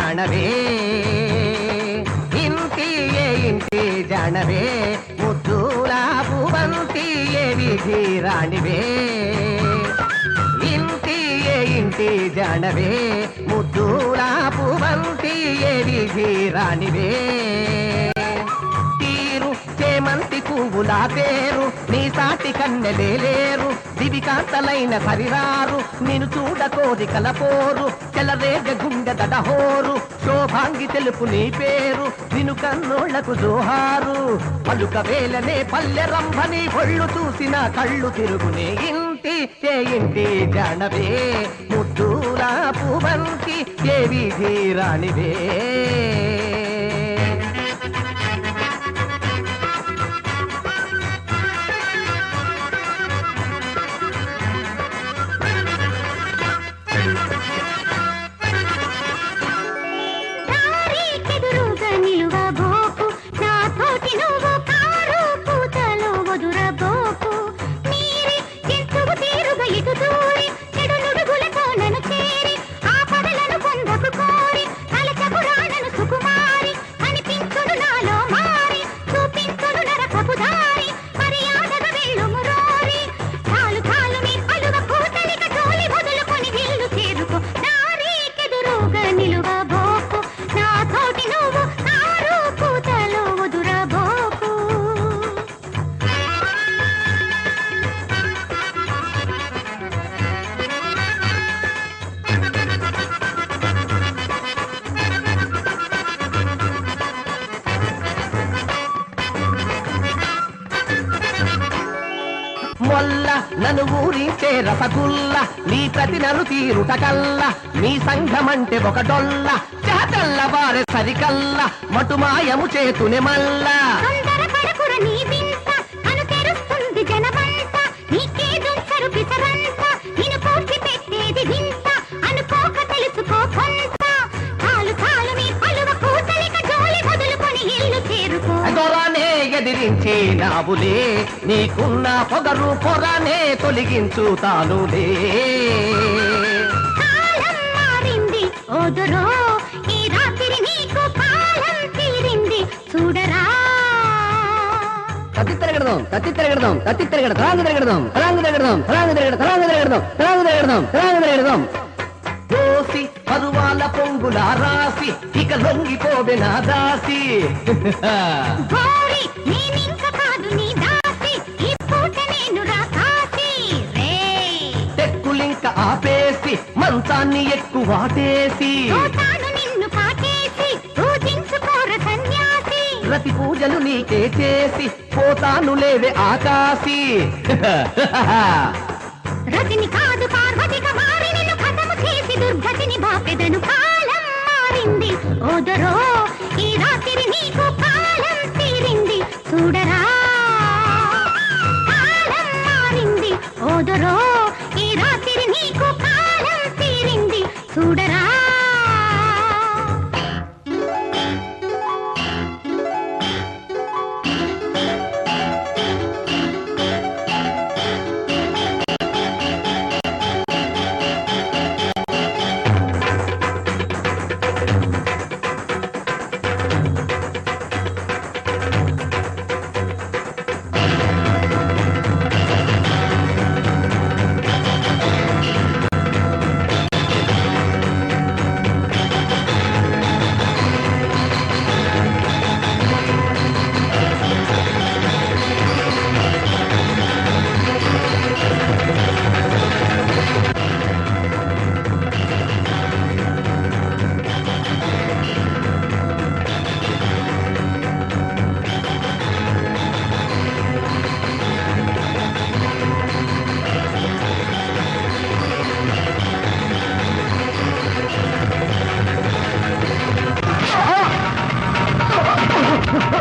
జానవే ఇంటి ఇంటి జానవే ముద్దుల పువ్వంతి విధి రాణివే ఇంటి ఇంటి జానవే ముద్దుల పువ్వంతి విధి రాణివే తీరు చేమంతి పువ్వుల పేరు నీ సాటి కన్నెలేరు దివికాంతలైన సరిరారు నిన్ను చూడ కోరికల పోరు చెలరేగ గుండె దడహోరు శోభాంగి తెలుపు నీ పేరు నిన్ను కన్నోళ్లకు జోహారు పలుక వేలనే పల్లె రంభని ఒళ్ళు చూసిన కళ్ళు తిరుగునే ఇంటి ఇంటి జానవే ముద్దుల పువ్వంతి ఏ విధి రాణివే మొల్ల నన్ను ఊరించే రసగుల్ల నీ ప్రతి నలు తీరుట కల్ల నీ సంఘమంటే ఒక డొల్ల చేతల్ల వారే సరికల్ల మటుమాయము చేతునే మల్ల ఎదిరించి నాబులే నీకున్న పొగరు పొరనే తొలగించుతానులే ఓదురో ఈ రాత్రి నీకు కాలం తీరింది చూడరా తత్తి తిరగడదాం తత్తి తిరగడదాం తత్తి తిరగడ తలాంగు తిరగడదాం తలాంగు తిరగడదాం తలాంగు తిరగడ తలాంగు తిరగడదాం తలాంగు తిరగడదాం తలాంగు తిరగడదాం దోసి పరువాల పొంగుల రాసి ఇక లొంగిపోవే నా దాసి టెక్కులింక ఆపేసి మంచాన్ని ఎక్కువ వాటేసి రతి పూజలు నీకే చేసి పోతాను లేవే ఆకాశి రతిని కాదు పార్వతిగా మారి నిన్ను ఖతము చేసి దుర్గతిని బాపెదను కాలం మారింది ఓదరో ఈ రాత్రి నీకు కాలం తీరింది చూడరా